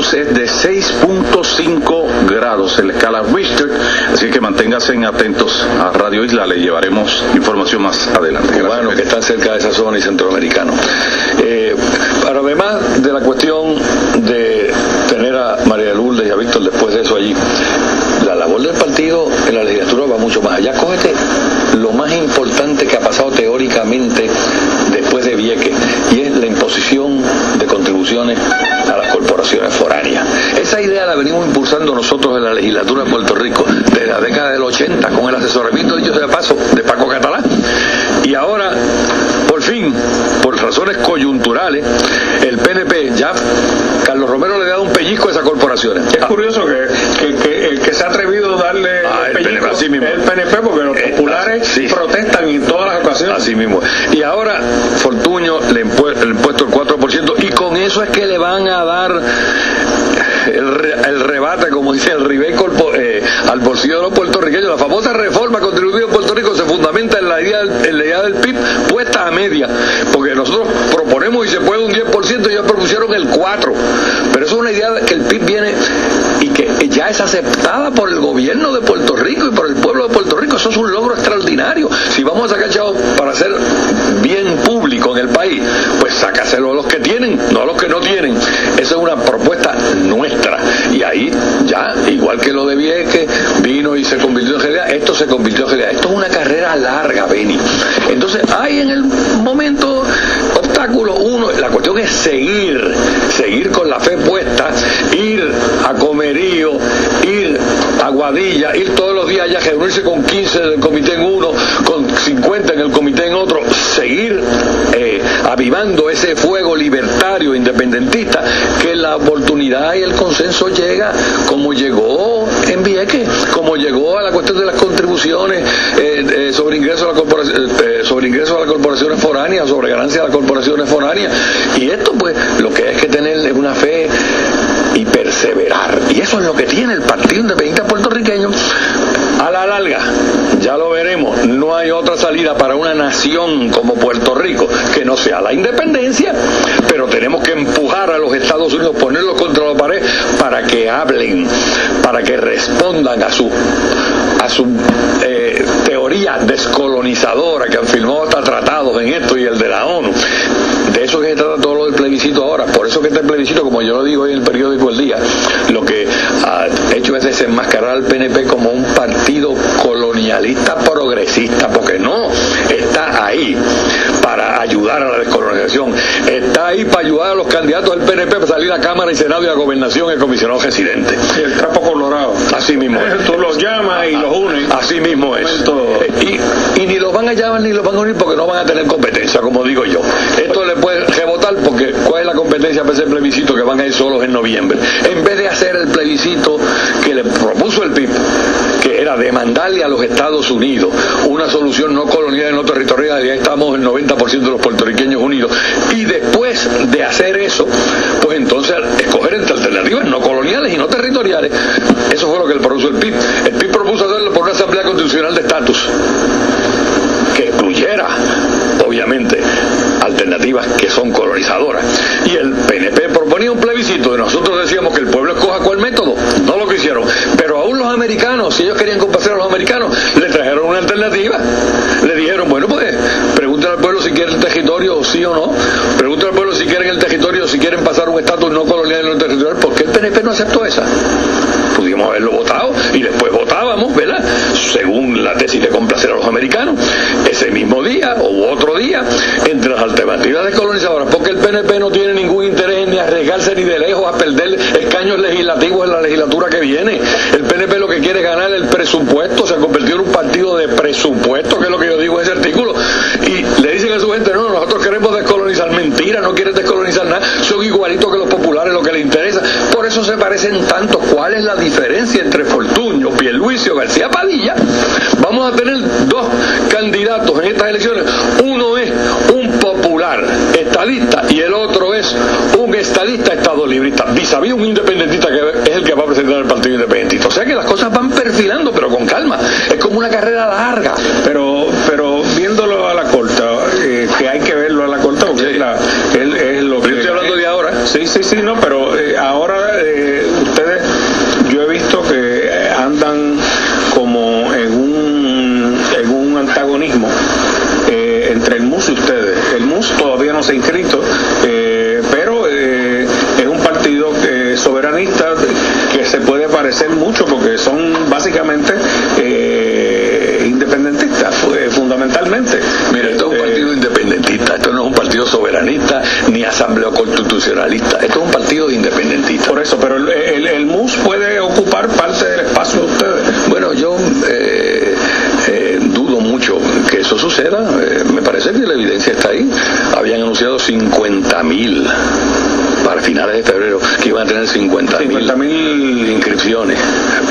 Celsius es de 6.5 grados en la escala Richter, así que manténganse atentos a Radio Isla, le llevaremos información más adelante. Gracias. Bueno, que están cerca de esa zona y centroamericano. Pero además de la cuestión de tener a María Lourdes y a Víctor después de eso allí, la labor del partido en la legislatura va mucho más allá. Cógete lo más importante que ha pasado teóricamente después de Vieques, y es la imposición de contribuciones a las corporaciones foráneas. Esa idea la venimos impulsando nosotros en la legislatura de Puerto Rico desde la década del 80 con el asesoramiento, dicho sea de paso, de Paco Catalá. Y ahora, por fin, por razones coyunturales, el PNP, ya Carlos Romero le ha dado un pellizco a esas corporaciones. Es curioso que el que se ha atrevido a darle el pellizco es el PNP, porque los populares protestan en todas las ocasiones. Así mismo. Y ahora Fortuño le ha impuesto el 4%, y con eso es que le van a dar el rebate, como dice el rebate al bolsillo de los puertorriqueños. La famosa reforma contributiva en Puerto Rico se fundamenta en la idea del PIB puesta a media, porque nosotros proponemos y se puede un 10%, y ellos propusieron el 4%, pero eso es una idea que el PIB viene y que ya es aceptada por el gobierno de Puerto Rico y por el pueblo de Puerto Rico. Eso es un logro extraordinario. Si vamos a sacar chavos para hacer bien público en el país, pues sácaselo a los que tienen, no a los que no tienen. Esa es una propuesta nuestra, y ahí ya, igual que lo de Vieques, vino y se convirtió en realidad. Esto se convirtió en realidad. Esto es una carrera larga, Beni. Entonces hay en el momento obstáculos. Uno, la cuestión es seguir con la fe puesta, ir a Comerío, ir a Guadilla, ir todos los días allá, reunirse con 15 del comité en uno, con 50 en el comité en otro, seguir avivando ese fuego libertario independentista, que la oportunidad y el consenso llega como llegó en Vieques, como llegó a la cuestión de las contribuciones sobre ingresos a las corporaciones foráneas, sobre ganancias de las corporaciones foráneas. Y esto, pues, lo que hay que tener es una fe y perseverar, y eso es lo que tiene el Partido Independiente puertorriqueño. A la larga, ya lo veremos, no hay otra salida para una nación como Puerto Rico que no sea la independencia, pero tenemos que empujar a los Estados Unidos, ponerlos contra la pared para que hablen, para que respondan a su teoría descolonizadora, que han firmado hasta tratados en esto y el de la ONU. De eso que se trata todo lo del plebiscito ahora. Por eso que este plebiscito, como yo lo digo hoy en el periódico El Día, lo que ha hecho es desenmascarar al PNP como un partido colonialista progresista, porque no está ahí para ayudar a la descolonización, está ahí para ayudar a los candidatos del PNP para salir a Cámara y Senado y a Gobernación y el comisionado residente. Y el trapo colorado. Así mismo es. Tú los llamas y los unes. Así mismo es. Y ni los van a llamar ni los van a unir, porque no van a tener competencia, como digo yo. Esto le puede rebotar, porque ¿cuál es la competencia para ese plebiscito? Que van a ir solos en noviembre. En vez de hacer el plebiscito que le propuso el PIB, que era demandarle a los Estados Unidos una solución no colonial y no territorial, y ahí estamos el 90% de los puertorriqueños unidos, y después de hacer eso, pues entonces escoger entre alternativas no coloniales y no territoriales. Eso fue lo que le propuso el PIB. El PIB propuso hacerlo por una asamblea constitucional de estatus que incluyera, obviamente, alternativas que son colonizadoras, y el PNP proponía un plebiscito y nosotros decíamos que el pueblo escoja cuál método. No lo quisieron, pero aún los americanos, si ellos querían complacer a los americanos, le trajeron una alternativa. Le dijeron, bueno, pues pregúntale al pueblo si quiere el territorio sí o no, pregúntale al pueblo si quieren el territorio, si quieren pasar un estatus no colonial y no territorial. ¿Por qué el PNP no aceptó esa? Pudimos haberlo votado y después votábamos, ¿verdad?, según la tesis de complacer a los americanos, ese mismo día o otro día, entre las alternativas descolonizadoras, porque el PNP no tiene ningún interés ni arriesgarse ni de lejos a perder escaños legislativos en la legislatura que viene. El PNP lo que quiere es ganar el presupuesto, se ha convertido en un partido de presupuesto, que es lo que yo digo en ese artículo, y le dicen a su gente, no, nosotros queremos descolonizar. Mentira, no quieren descolonizar nada, son igualitos que los populares, lo que les interesa. Por eso se parecen tanto. ¿Cuál es la diferencia entre Fortuño, Pierluisi o García Padilla? Vamos a tener dos candidatos en estas elecciones. Uno es un popular estadista y el otro es un estadista estadolibrista, vis-a-vis un independentista que es el que va a presentar el Partido Independentista. O sea que las cosas van perfilando, pero con calma. Es como una carrera larga. Pero viéndolo a la corta, que hay que verlo a la corta, porque es lo que... Yo estoy hablando de ahora. Sí, no, pero ahora ser mucho porque son básicamente independentistas, fundamentalmente. Mira, esto es un partido independentista, esto no es un partido soberanista ni asamblea constitucionalista, esto es un partido independentista. Por eso, pero el MUS puede ocupar parte del espacio de ustedes. Bueno, yo dudo mucho que eso suceda. Me parece que la evidencia está ahí. Habían anunciado 50.000 para finales de febrero, que iban a tener 50.000 inscripciones,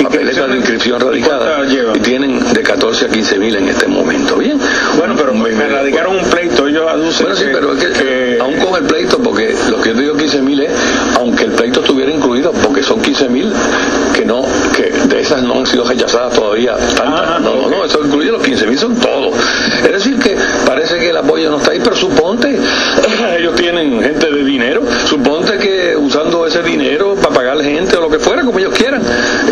papeletas de inscripción radicadas, y tienen de 14 a 15.000 en este momento. Bien. Bueno, pero me radicaron un pleito, ellos aducen. Bueno, sí, pero es que aún con el pleito, porque lo que yo digo 15.000 es, aunque el pleito estuviera incluido, porque son 15.000 que de esas no han sido rechazadas todavía tantas. No, eso incluye los 15.000, son todos. Es decir, que parece que el apoyo no está ahí, pero suponte, ellos tienen gente de dinero, suponte que usando ese dinero para pagar gente o lo que fuera, como ellos quieran,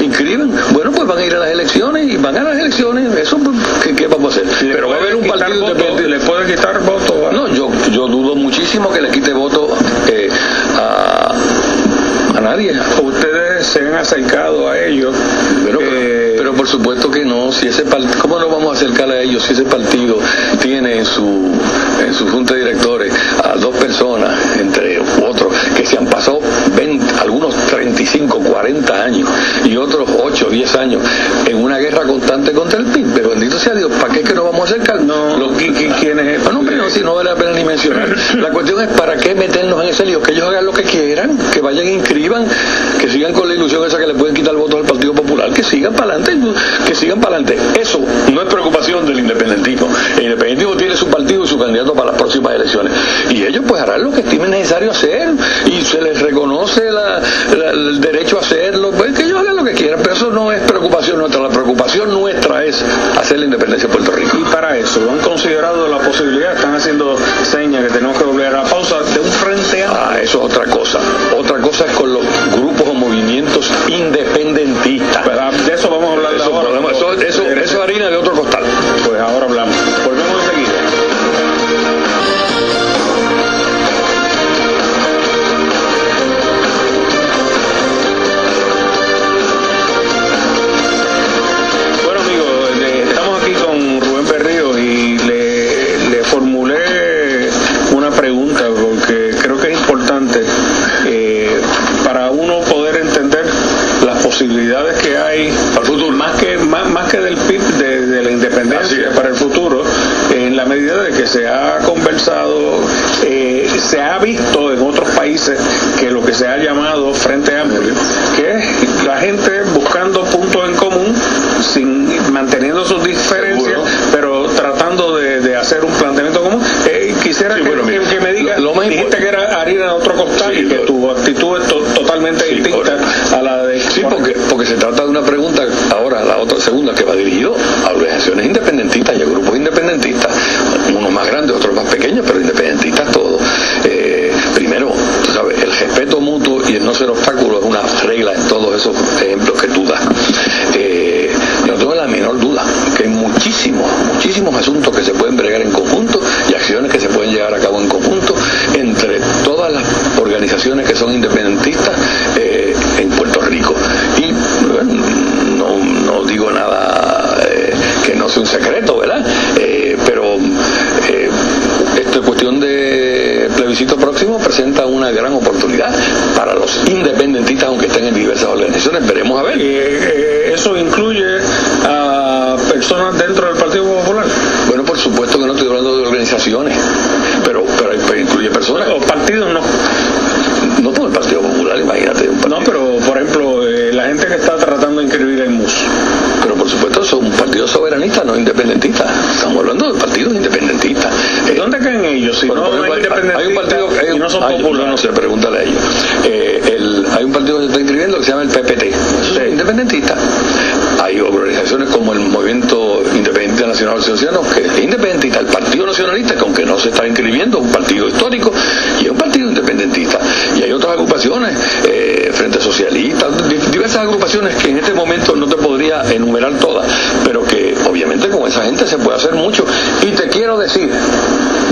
inscriben, bueno, pues van a ir a las elecciones y van a las elecciones, eso, ¿qué vamos a hacer? Sí, pero va a haber un partido independiente. ¿Le puede quitar votos? No, yo dudo muchísimo que le quite votos a nadie. Ustedes se han acercado a ellos. Pero por supuesto que no. Si ese ¿cómo nos vamos a acercar a ellos si ese partido tiene en su junta de directores a 2 personas, entre otros, que se han pasado 20, algunos 35, 40 años y otros 8, 10 años en una guerra constante contra el PIB? Pero bendito sea Dios, ¿para qué es que nos vamos a acercar? ¿Quiénes? No, si no vale la pena ni mencionar. La cuestión es, ¿para qué meternos en ese lío? Que ellos hagan lo que quieran, que vayan e inscriban, que sigan con la ilusión esa que le pueden quitar votos al Partido Popular, que sigan para adelante, Eso no es preocupación del independentismo. El independentismo tiene su partido y su candidato para las próximas elecciones, y ellos pues harán lo que estimen necesario hacer, y se les reconoce el derecho a hacerlo, pues que ellos hagan lo que quieran, pero eso no es preocupación nuestra. La preocupación nuestra es hacer la independencia de Puerto Rico. Y para eso han considerado la posibilidad, están haciendo señas que tenemos que volver a la pausa, de un frente amplio. Eso es otra cosa. Otra cosa es con los grupos o movimientos independentistas. De eso vamos a hablar ahora. Eso es harina de otro costal. Pues ahora hablamos. Volvemos enseguida. Bueno, amigos, estamos aquí con Rubén Berríos y le formulé una pregunta porque creo que es importante para uno poder entender las posibilidades que hay al futuro, más que del PIB, de la independencia para el futuro, en la medida de que se ha conversado, se ha visto en otros países que lo que se ha llamado Frente Amplio, que es la gente buscando puntos en común, manteniendo sus diferencias, pero tratando de hacer un planteamiento común. Quisiera que me digas, dijiste que era harina de otro costal, y que tu actitud es totalmente distinta a la de... Sí, porque se trata de una pregunta, ahora la otra segunda, que va dirigido a organizaciones independentistas y a grupos independentistas, unos más grandes, otros más pequeños, pero independentistas todos. Primero, tú sabes, el respeto mutuo y el no ser obstáculo es una regla en todos esos ejemplos que tú das. No tengo la menor duda que hay muchísimos asuntos que se pueden bregar en conjunto y acciones que se pueden llevar a cabo en conjunto entre todas las organizaciones que son independentistas en Puerto Rico. Y bueno, no digo nada que no sea un secreto, ¿verdad? Pero esta cuestión de plebiscito próximo presenta una gran oportunidad para los independentistas, aunque estén en diversas organizaciones. Veremos a ver. ¿Eso incluye a personas dentro del Partido Popular? Bueno, por supuesto que no estoy hablando de organizaciones, pero incluye personas. ¿O partidos no? No todo el Partido Popular, imagínate. No, pero por ejemplo, la gente que está tratando de inscribir el MUS. Pero por supuesto son partidos soberanistas, no independentistas. Estamos hablando de partidos independentistas. ¿Dónde caen ellos? Si no hay independentistas, hay un partido, y no son populares. No sé, pregúntale a ellos. Hay un partido que se está inscribiendo que se llama el PPT. Eso es independentista. Hay organizaciones como el Movimiento Independiente Nacional Ciudadano, que es independentista. El Partido Nacionalista, que aunque no se está inscribiendo, es un partido histórico y es un partido independentista. Y hay otras agrupaciones, Frente Socialista, diversas agrupaciones que en este momento no te podría enumerar todas, pero que obviamente con esa gente se puede hacer mucho. Y te quiero decir,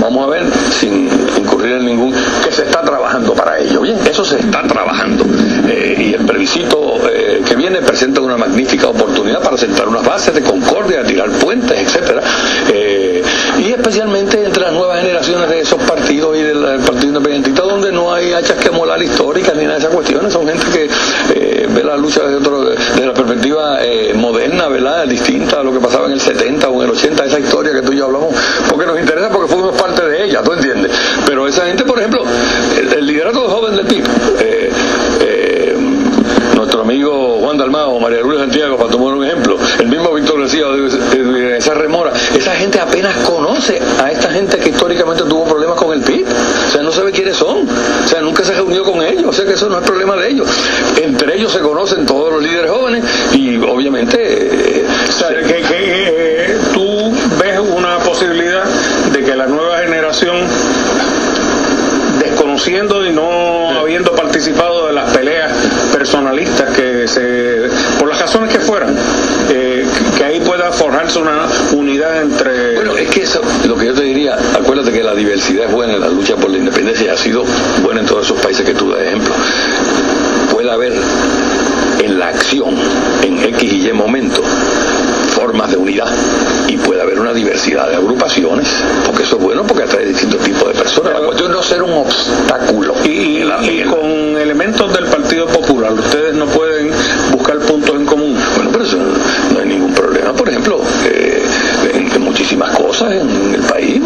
vamos a ver, sin incurrir en ningún, que se está trabajando para ello. Bien, eso se está trabajando. Y el plebiscito que viene viene presenta una magnífica oportunidad para sentar unas bases de concordia, tirar puentes, etcétera, y especialmente entre las nuevas generaciones de esos partidos y del Partido Independentista, donde no hay hachas que molar históricas ni nada de esas cuestiones. Son gente que ve la lucha desde la perspectiva moderna, ¿verdad?, distinta a lo que pasaba en el 70 o en el 80, esa historia que tú y yo hablamos, porque nos interesa, porque fuimos parte de ella, ¿tú entiendes? Pero esa gente, por ejemplo, el liderato joven del PIB, nuestro amigo Juan Dalmao, María Lourdes Santiago, para tomar un ejemplo, el mismo Víctor García de esa remora, esa gente apenas conoce a esta gente que históricamente tuvo problemas con el PIB, o sea, no sabe quiénes son, o sea, nunca se reunió con ellos, o sea que eso no es problema de ellos. Entre ellos se conocen todos los líderes jóvenes y obviamente tú ves una posibilidad de que la nueva generación, desconociendo y no habiendo participado de las peleas personalistas por las razones que fueran, que ahí pueda forjarse una unidad entre... Bueno, es que eso, lo que yo te diría, acuérdate que la diversidad es buena en la lucha por la independencia y ha sido buena en todos esos países que tú das ejemplo. Puede haber en la acción, en X y Y momentos, formas de unidad, y puede haber una diversidad de agrupaciones, porque eso es bueno, porque atrae distintos tipos de personas. La cuestión es no ser un obstáculo. Y con elementos del Partido Popular, ustedes no pueden buscar puntos en común. Bueno, pero eso no hay ningún problema. Por ejemplo, en muchísimas cosas en el país.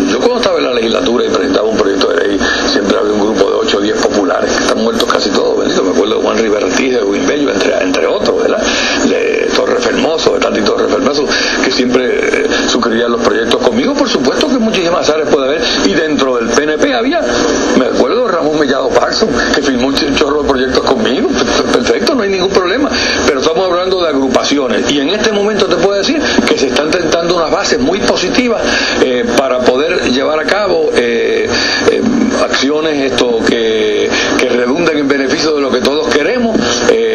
Yo cuando estaba en la legislatura y presentaba un proyecto de ley, siempre había un grupo de 8 o 10 populares, que están muertos casi todos, ¿verdad? Me acuerdo de Juan Rivera Ortiz, de Huín Bello, entre otros, ¿verdad? De Torre Fermoso, de Tati Torre Fermoso, que siempre suscribían los proyectos conmigo. Por supuesto que muchísimas áreas puede haber, y dentro del PNP había, me acuerdo de Ramón Mellado Paxson, que firmó un chorro de proyectos conmigo. Perfecto, no hay ningún problema, pero estamos hablando de agrupaciones, y en este momento te puedo decir que se están tentando unas bases muy positivas para poder llevar a cabo acciones que redunden en beneficio de lo que todos queremos,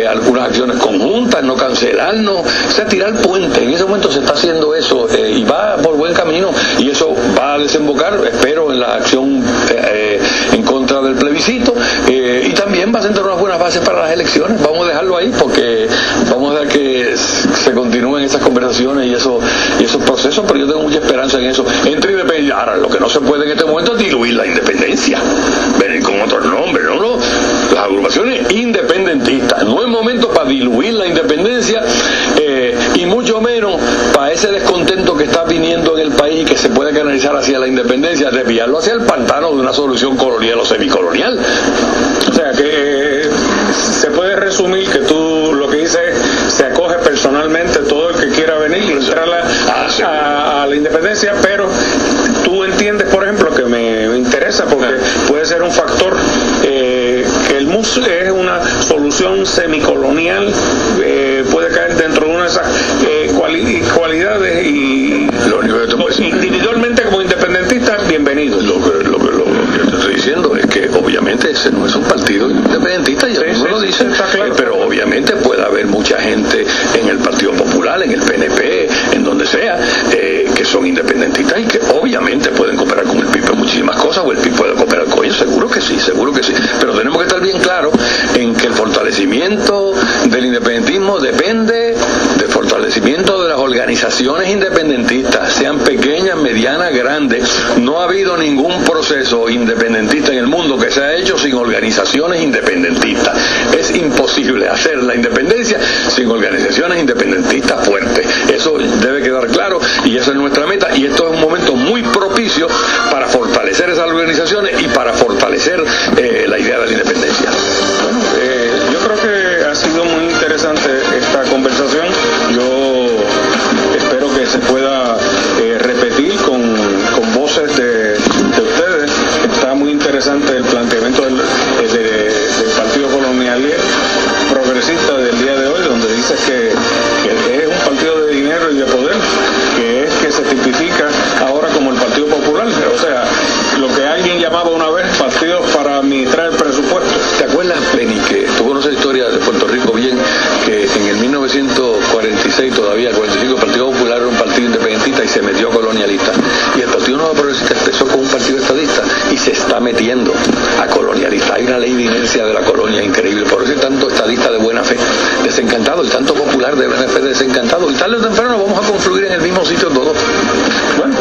algunas acciones conjuntas, no cancelarnos, o sea, tirar puente. En ese momento se está haciendo eso, y va por buen camino, y eso va a desembocar, espero, en la acción en contra del plebiscito, y también va a sentar unas buenas bases para las elecciones. Vamos a dejarlo ahí, porque vamos a dejar que se continúen esas conversaciones y esos procesos, pero yo tengo mucha esperanza en eso. Entre independencia, ahora, lo que no se puede en este momento es diluir la independencia, venir con otros nombres, no, las agrupaciones independentistas, no es momento para diluir la independencia, y mucho menos para ese descontento que está viniendo en el país, que se puede canalizar hacia la independencia, desviarlo hacia el pantano de una solución colonial o semicolonial. O sea que se puede resumir que tú lo que dices es, se acoge personalmente todo el que quiera venir y entrar a la independencia, pero tú entiendes, por ejemplo, que me interesa porque puede ser un factor, que el MUS es una solución semicolonial, puede caer dentro de una de esas cualidades, y lo único que te puedo decir, individualmente como independentista, bienvenido. Lo que te estoy diciendo es que obviamente ese no es un partido independentista, y algunos lo dicen, claro, pero obviamente puede haber mucha gente en el Partido Popular, en el PNP, en donde sea, que son independentistas y que obviamente pueden cooperar con el PIB en muchísimas cosas, o el PIB puede cooperar con ellos, seguro que sí, pero tenemos que estar bien claros en que el fortalecimiento del independentismo depende del fortalecimiento de las organizaciones independentistas, sean pequeñas, medianas, grandes. No ha habido ningún proceso independentista en el mundo que se ha hecho sin organizaciones independentistas. Es imposible hacer la independencia sin organizaciones independentistas fuertes. Eso debe quedar claro, y esa es nuestra meta, y esto es un momento muy propicio para fortalecer esas organizaciones y para fortalecer la idea de la independencia. Bueno, yo creo que ha sido muy interesante esta conversación. Yo espero que se pueda repetir con voces de ustedes. Está muy interesante el planteamiento del Partido Colonial Progresista del día de hoy, donde dice que es un partido de dinero y de poder, que se tipifica ahora como el Partido Popular. O sea, lo que alguien llamaba una vez partidos para administrar el presupuesto. ¿Te acuerdas, Penny, que tú conoces la historia de Puerto Rico bien, que en el 1946 todavía, el 45, el Partido Popular era un partido independentista y se metió colonialista, y el Partido Nuevo Progresista empezó con un partido estadista y se está metiendo a colonialista? Hay una ley de inercia de la colonia increíble, por eso hay tanto estadista de buena fe, desencantado, el canto popular de buena fe desencantado, y tarde o temprano vamos a confluir en el mismo sitio todos. Bueno,